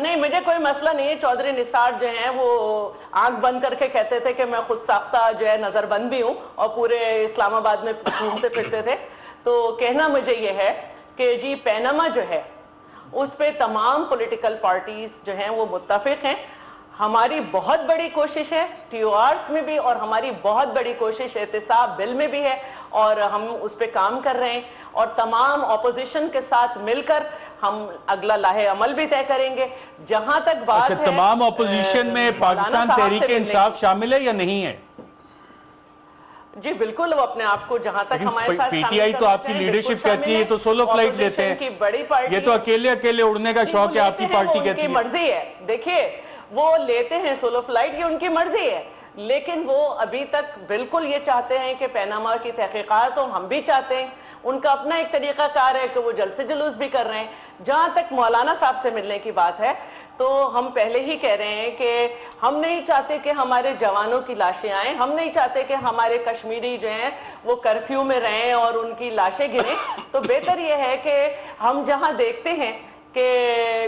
نہیں, مجھے کوئی مسئلہ نہیں ہے. چودھری نثار جو ہیں وہ آنکھ بند کر کے کہتے تھے کہ میں خود ساختہ جو ہے نظر بند بھی ہوں, اور پورے اسلام آباد میں گھومتے پھرتے تھے. تو کہنا مجھے یہ ہے کہ جی پیناما جو ہے اس پہ تمام پولیٹیکل پارٹیز جو ہیں وہ متفق ہیں. ہماری بہت بڑی کوشش ہے ٹی او آرز میں بھی، اور ہماری بہت بڑی کوشش احتساب بل میں بھی ہے، اور ہم اس پہ کام کر رہے ہیں، اور تمام اپوزیشن کے ساتھ مل کر ہم اگلا لاہے عمل بھی طے کریں گے۔ جہاں تک بات ہے تمام اپوزیشن میں پاکستان تحریک انصاف شامل ہے یا نہیں ہے؟ جی بالکل، وہ اپنے آپ کو جہاں تک ہمارے ساتھ پی ٹی آئی تو آپ کی لیڈرشپ کہتی ہے یہ تو سولو فلائٹ لیتے ہیں، یہ تو اکیلے اڑنے کا شوق ہے، آپ کی پارٹی کہتی ہے۔ ان کی مرضی ہے، دیکھیے وہ لیتے ہیں سولو فلائٹ، یہ ان کی مرضی ہے، لیکن وہ ابھی تک بالکل یہ چاہتے ہیں کہ پیناما کی تحقیقات ہو، ہم بھی چاہتے ہیں، ان کا اپنا ایک طریقہ کار ہے کہ وہ جلد سے جلوس بھی کر رہے ہیں۔ جہاں تک مولانا صاحب سے ملنے کی بات ہے تو ہم پہلے ہی کہہ رہے ہیں کہ ہم نہیں چاہتے کہ ہمارے جوانوں کی لاشیں آئیں، ہم نہیں چاہتے کہ ہمارے کشمیری جو ہیں وہ کرفیو میں رہیں اور ان کی لاشیں گریں، تو بہتر یہ ہے کہ ہم جہاں دیکھتے ہیں کہ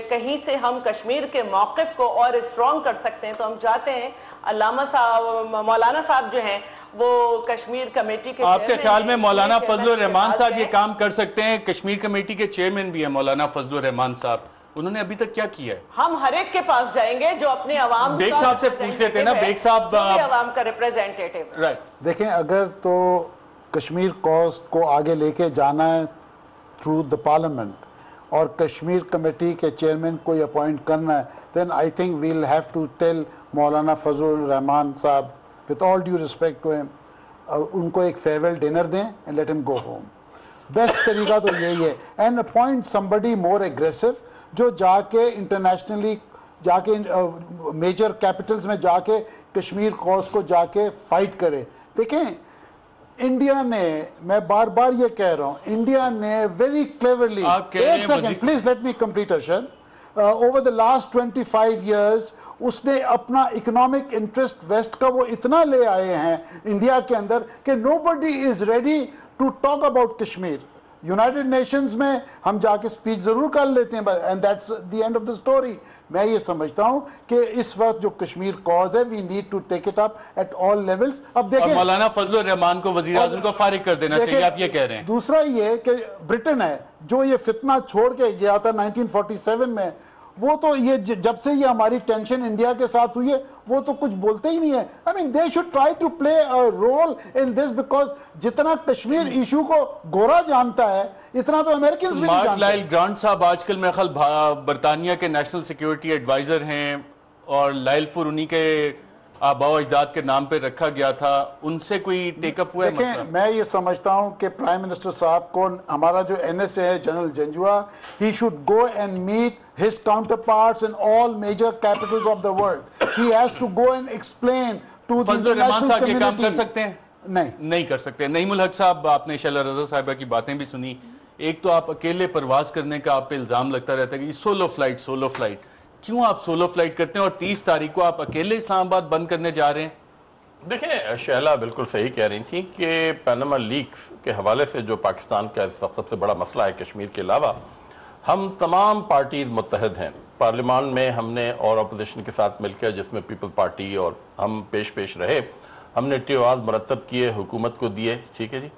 کہیں سے ہم کشمیر کے موقف کو اور اسٹرانگ کر سکتے ہیں تو ہم چاہتے ہیں علامہ صاحب مولانا صاحب جو ہیں وہ کشمیر کمیٹی کے آپ کے خیال میں مولانا فضل الرحمان صاحب یہ کام کر سکتے ہیں؟ کشمیر کمیٹی کے چیئرمین بھی ہیں مولانا فضل الرحمان صاحب، انہوں نے ابھی تک کیا کیا ہے؟ ہم ہر ایک کے پاس جائیں گے جو اپنے عوام بیگ صاحب سے پوچھ لیتے ہیں نا، بیگ صاحب عوام کا ریپریزنٹیٹیو۔ دیکھیں اگر تو کشمیر کوز کو آگے لے کے جانا ہے تھرو دا پارلیمنٹ اور کشمیر کمیٹی کے چیئرمین کوئی اپوائنٹ کرنا ہے then I think we'll have to tell مولانا فضل الرحمان صاحب with all due respect to him ان کو ایک farewell dinner دیں and let him go home۔ Best طریقہ تو یہی ہے and appoint somebody more aggressive جو جا کے انٹرنیشنلی جا کے میجر کیپٹلز میں جا کے کشمیر کوز کو جا کے فائٹ کرے۔ دیکھیں انڈیا نے، میں بار بار یہ کہہ رہا ہوں، انڈیا نے ویری کلیورلی، ایک second please let me complete Arshad, over the last 25 years اس نے اپنا اکنامک انٹرسٹ ویسٹ کا وہ اتنا لے آئے ہیں انڈیا کے اندر کہ nobody is ready to talk about Kashmir. United Nations میں ہم جا کے سپیچ ضرور کر لیتے ہیں and that's the end of the story. میں یہ سمجھتا ہوں کہ اس وقت جو کشمیر کاز ہے we need to take it up at all levels. اب دیکھیں مولانا فضل الرحمان کو وزیر اعظم کو فارغ کر دینا چاہیے، آپ یہ کہہ رہے ہیں۔ دوسرا یہ کہ برٹن ہے جو یہ فتنہ چھوڑ کے گیا تھا 1947 میں، وہ تو یہ جب سے یہ ہماری ٹینشن انڈیا کے ساتھ ہوئی ہے وہ تو کچھ بولتے ہی نہیں ہے۔ I mean they should try to play a role in this because جتنا کشمیر ایشو کو گورا جانتا ہے اتنا تو امریکنز بھی نہیں جانتے۔ مارک لائل گرانٹ صاحب آج کل میرے خیال برطانیہ کے نیشنل سیکیورٹی ایڈوائزر ہیں، اور لائل پور انہی کے آباء و اجداد کے نام پہ رکھا گیا تھا، ان سے کوئی ٹیک اپ ہوا ہے؟ دیکھیں میں یہ سمجھتا ہوں کہ پرائم منسٹر صاحب کو ہمارا جو NSA ہے general Janjua, he should go and meet his counterparts in all major capitals of the world. He has to go and explain to the Fazal Rahman international صاحب یہ کام community۔ کر سکتے ہیں؟ نہیں کر سکتے۔ نعیم الحق صاحب، آپ نے شیلا رضا صاحبہ کی باتیں بھی سنی، ایک تو آپ اکیلے پرواز کرنے کا آپ پہ الزام لگتا رہتا ہے کہ سولو فلائٹ، کیوں آپ سولو فلائٹ کرتے ہیں اور 30 تاریخ کو آپ اکیلے اسلام آباد بند کرنے جا رہے ہیں؟ دیکھیں شیلا بالکل صحیح کہہ رہی تھیں کہ پیناما لیکس کے حوالے سے جو پاکستان کا اس وقت سب سے بڑا مسئلہ ہے کشمیر کے علاوہ، ہم تمام پارٹیز متحد ہیں پارلیمان میں، ہم نے اور اپوزیشن کے ساتھ مل کر جس میں پیپل پارٹی اور ہم پیش رہے، ہم نے ٹی او آرز مرتب کیے، حکومت کو دیے، ٹھیک ہے جی۔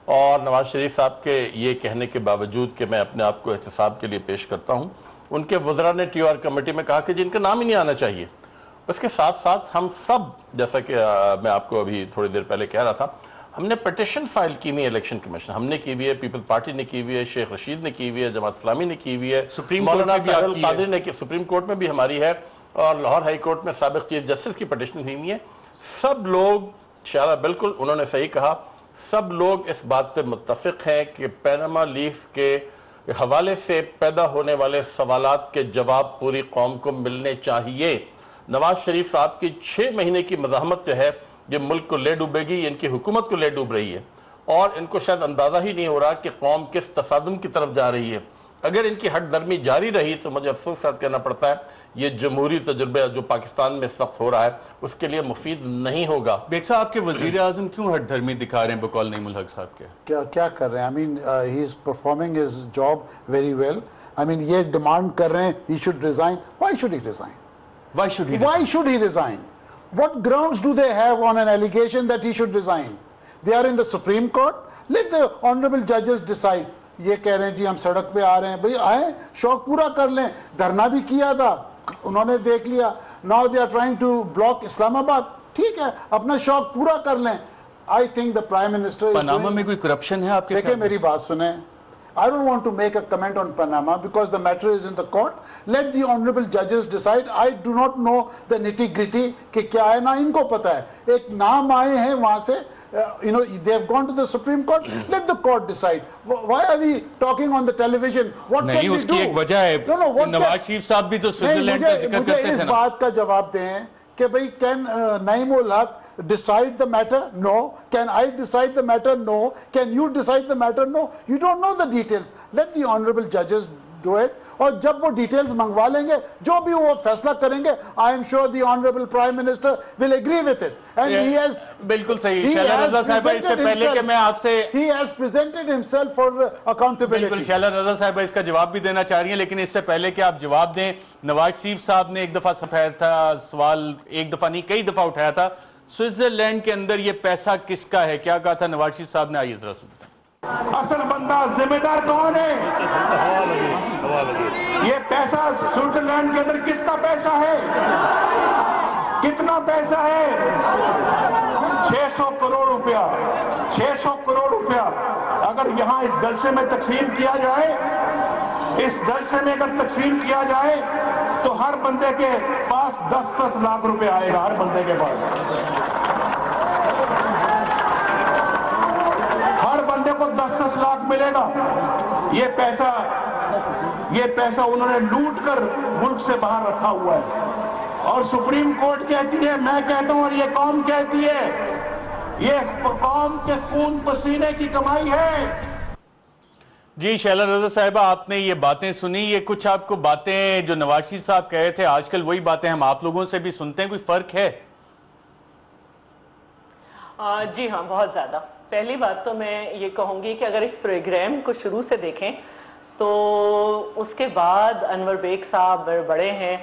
اور نواز شریف صاحب کے یہ کہنے کے باوجود کہ میں اپنے آپ کو احتساب کے لیے پیش کرتا ہوں، ان کے وزراء نے ٹی او آر کمیٹی میں کہا کہ جن کا نام ہی نہیں آنا چاہیے۔ اس کے ساتھ ساتھ ہم سب، جیسا کہ میں آپ کو ابھی تھوڑی دیر پہلے کہہ رہا تھا، ہم نے پٹیشن فائل کی ہوئی الیکشن کمیشن، ہم نے کی ہوئی ہے، پیپل پارٹی نے کی ہوئی ہے، شیخ رشید نے کی ہوئی ہے، جماعت اسلامی نے کی ہوئی ہے، سپریم کورٹ مولانا میں بھی آپ کی ہے، قادری نے کی، سپریم کورٹ میں بھی ہماری ہے، اور لاہور ہائی کورٹ میں سابق چیف جسٹس کی پٹیشن ہوئی ہے۔ سب لوگ شاءاللہ بالکل انہوں نے صحیح کہا، سب لوگ اس بات پہ متفق ہیں کہ پیناما لیف کے حوالے سے پیدا ہونے والے سوالات کے جواب پوری قوم کو ملنے چاہیے۔ نواز شریف صاحب کی 6 مہینے کی مزاحمت جو ہے یہ ملک کو لے ڈوبے گی، ان کی حکومت کو لے ڈوب رہی ہے، اور ان کو شاید اندازہ ہی نہیں ہو رہا کہ قوم کس تصادم کی طرف جا رہی ہے۔ اگر ان کی ہٹ درمی جاری رہی تو مجھے افسوس ساتھ کہنا پڑتا ہے یہ جمہوری تجربہ جو پاکستان میں اس وقت ہو رہا ہے اس کے لیے مفید نہیں ہوگا۔ بیگ صاحب آپ کے وزیر اعظم کیوں ہٹ دھرمی دکھا رہے ہیں بقول نعیم الحق صاحب کے؟ کیا کر رہے ہیں؟ I mean he is performing his job very well. I mean یہ ڈیمانڈ کر رہے ہیں he should resign. Why should he resign? Why should he resign? What grounds do they have on an allegation that he should resign? They are in the Supreme Court. Let the honorable judges decide. یہ کہہ رہے ہیں جی ہم سڑک پہ آ رہے ہیں، بھئی آئیں، شوق پورا کر لیں، دھرنا بھی کیا تھا، انہوں نے دیکھ لیا۔ now they are trying to block Islamabad. ٹھیک ہے, اپنا شوق پورا کر لیں. I think the Prime Minister is Panama میں کوئی کرپشن ہے آپ کے؟ دیکھیں میری بات سنیں, I don't want to make a comment on Panama because the matter is in the court. Let the honorable judges decide. I do not know the nitty gritty کہ کیا ہے, نا ان کو پتا ہے. ایک نام آئے ہیں وہاں سے, they have gone to the Supreme Court. Let the court decide. Why are we talking on the television? What can we do? نہیں, اس کی ایک وجہ ہے, نواز شریف صاحب بھی تو سوئٹزرلینڈ کا ذکر کرتے تھے نا. مجھے اس بات کا جواب دیں کہ بھئی can Naeem ul Haq decide the matter? No. Can I decide the matter? No. Can you decide the matter? No. You don't know the details. Let the honorable judges do it. اور جب وہ ڈیٹیلز منگوا لیں گے, جو بھی وہ فیصلہ کریں گے, I am sure the honorable Prime Minister will agree with it. And he has بالکل صحیح. شیلا رضا صاحبہ, اس سے پہلے کہ میں آپ سے he has presented himself for accountability. بالکل شیلا رضا صاحبہ اس کا جواب بھی دینا چاہ رہی ہیں, لیکن اس سے پہلے کہ آپ جواب دیں, نواز شریف صاحب نے ایک دفعہ اٹھایا تھا سوال, ایک دفعہ نہیں کئی دفعہ اٹھایا تھا, سوئٹزرلینڈ کے اندر یہ پیسہ کس کا ہے, کیا کہا تھا نواز شریف صاحب نے, آئیے ذرا سنتے ہیں. اصل بندہ ذمہ دار کون ہے؟ یہ پیسہ سوئٹزرلینڈ کے اندر کس کا پیسہ ہے؟ کتنا پیسہ ہے؟ 600 کروڑ روپیہ. 600 کروڑ روپیہ اگر یہاں اس جلسے میں تقسیم کیا جائے, اس جلسے میں اگر تقسیم کیا جائے تو ہر بندے کے پاس 10-10 لاکھ روپے آئے گا, ہر بندے کے پاس. ہر بندے کو 10-10 لاکھ ملے گا. یہ پیسہ انہوں نے لوٹ کر ملک سے باہر رکھا ہوا ہے. اور سپریم کورٹ کہتی ہے, میں کہتا ہوں اور یہ قوم کہتی ہے, یہ قوم کے خون پسینے کی کمائی ہے. جی شیلا رضا صاحبہ, آپ نے یہ باتیں سنی, یہ کچھ آپ کو باتیں جو نواز شریف صاحب کہے تھے آج کل وہی باتیں ہم آپ لوگوں سے بھی سنتے ہیں, کوئی فرق ہے؟ جی ہاں, بہت زیادہ. پہلی بات تو میں یہ کہوں گی کہ اگر اس پروگرام کو شروع سے دیکھیں تو اس کے بعد انور بیگ صاحب بڑے ہیں,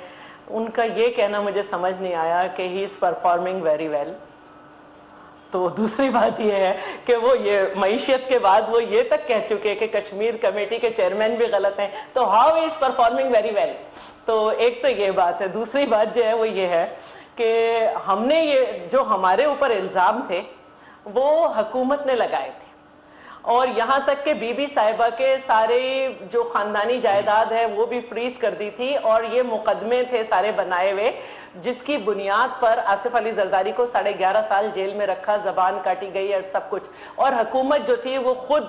ان کا یہ کہنا مجھے سمجھ نہیں آیا کہ ہی از پرفارمنگ ویری ویل. تو دوسری بات یہ ہے کہ وہ یہ معیشت کے بعد وہ یہ تک کہہ چکے کہ کشمیر کمیٹی کے چیئرمین بھی غلط ہیں, تو how is performing very well. تو ایک تو یہ بات ہے. دوسری بات جو ہے وہ یہ ہے کہ ہم نے یہ جو ہمارے اوپر الزام تھے وہ حکومت نے لگائے تھے, اور یہاں تک کہ بی بی صاحبہ کے سارے جو خاندانی جائیداد ہے وہ بھی فریز کر دی تھی, اور یہ مقدمے تھے سارے بنائے ہوئے جس کی بنیاد پر آصف علی زرداری کو 11.5 سال جیل میں رکھا, زبان کاٹی گئی اور سب کچھ. اور حکومت جو تھی وہ خود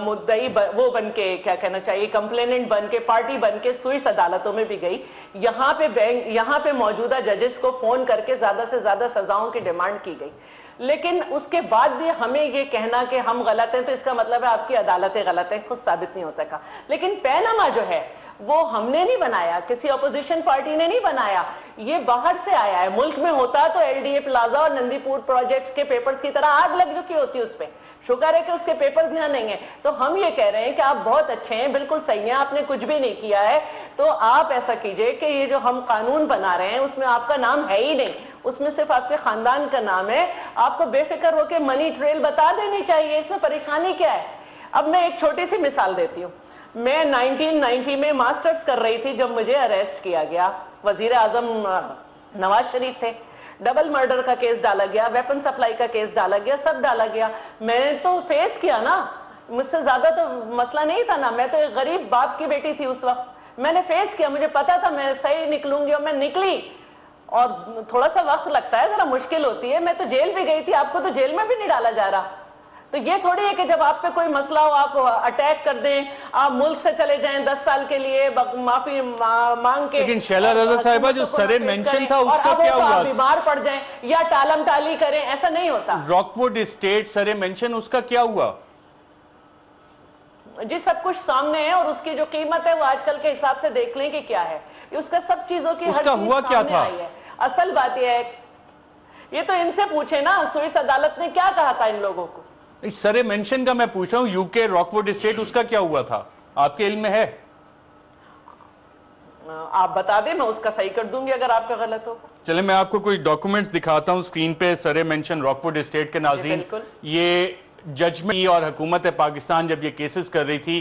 مدعی وہ بن کے, کیا کہنا چاہیے, کمپلیننٹ بن کے, پارٹی بن کے سوئس عدالتوں میں بھی گئی. یہاں پہ موجودہ ججز کو فون کر کے زیادہ سے زیادہ سزاؤں کی ڈیمانڈ کی گئی. لیکن اس کے بعد بھی ہمیں یہ کہنا کہ ہم غلط ہیں تو اس کا مطلب ہے آپ کی عدالتیں غلط ہیں, خود ثابت نہیں ہو سکا. لیکن پیناما جو ہے وہ ہم نے نہیں بنایا, کسی اپوزیشن پارٹی نے نہیں بنایا, یہ باہر سے آیا ہے. ملک میں ہوتا تو ایل ڈی اے پلازا اور نندی پور پروجیکٹس کے پیپرز کی طرح آگ لگ چکی ہوتی اس پہ. شکر ہے کہ اس کے پیپرز یہاں نہیں ہیں. تو ہم یہ کہہ رہے ہیں کہ آپ بہت اچھے ہیں, بالکل صحیح ہیں, آپ نے کچھ بھی نہیں کیا ہے. تو آپ ایسا کیجئے کہ یہ جو ہم قانون بنا رہے ہیں اس میں آپ کا نام ہے ہی نہیں, اس میں صرف آپ کے خاندان کا نام ہے. آپ کو بے فکر ہو کے منی ٹریل بتا دینی چاہیے, اس میں پریشانی کیا ہے. اب میں ایک چھوٹی سی مثال دیتی ہوں. میں 1990 میں ماسٹرز کر رہی تھی جب مجھے اریسٹ کیا گیا. وزیر اعظم نواز شریف تھے, ڈبل مرڈر کا کیس ڈالا گیا, ویپن سپلائی کا کیس ڈالا گیا, سب ڈالا گیا. میں نے تو فیس کیا نا, مجھ سے زیادہ تو مسئلہ نہیں تھا نا, میں تو ایک غریب باپ کی بیٹی تھی اس وقت. میں نے فیس کیا, مجھے پتا تھا میں صحیح نکلوں گی, اور میں نکلی. اور تھوڑا سا وقت لگتا ہے, ذرا مشکل ہوتی ہے. میں تو جیل بھی گئی تھی, آپ کو تو جیل میں بھی نہیں ڈالا جا رہا. تو یہ تھوڑی ہے کہ جب آپ پہ کوئی مسئلہ ہو آپ اٹیک کر دیں, آپ ملک سے چلے جائیں 10 سال کے لیے معافی مانگ کے. لیکن شیلا رضا صاحبہ جو سرے مینشن تھا اس کا کیا ہوا؟ آپ بیمار پڑ جائیں یا ٹالم ٹالی کریں, ایسا نہیں ہوتا. راک ووڈ اسٹیٹ سرے مینشن, اس کا کیا ہوا؟ جی سب کچھ سامنے ہے, اور اس کی جو قیمت ہے وہ آج کل کے حساب سے دیکھ لیں کہ کیا ہے. اس کا سب چیزوں کی ہر چیز سامنے آئی ہے. اصل بات یہ ہے, یہ تو ان سے پوچھیں نا, سوئس عدالت نے کیا کہا تھا ان لوگوں کو. اس سرے مینشن کا میں پوچھ رہا ہوں, یو کے راک ووڈ اسٹیٹ, اس کا کیا ہوا تھا, آپ کے علم میں ہے؟ آپ بتا دیں, میں اس کا صحیح کر دوں گی اگر آپ کا غلط ہو. چلیں میں آپ کو کوئی ڈاکومنٹس دکھاتا ہوں سکرین پہ. سرے مینشن راک ووڈ اسٹیٹ کے ناظرین, یہ ججمنٹ اور حکومت پاکستان جب یہ کیسز کر رہی تھی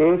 8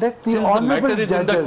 let the honorable judges,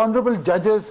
honorable judges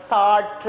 60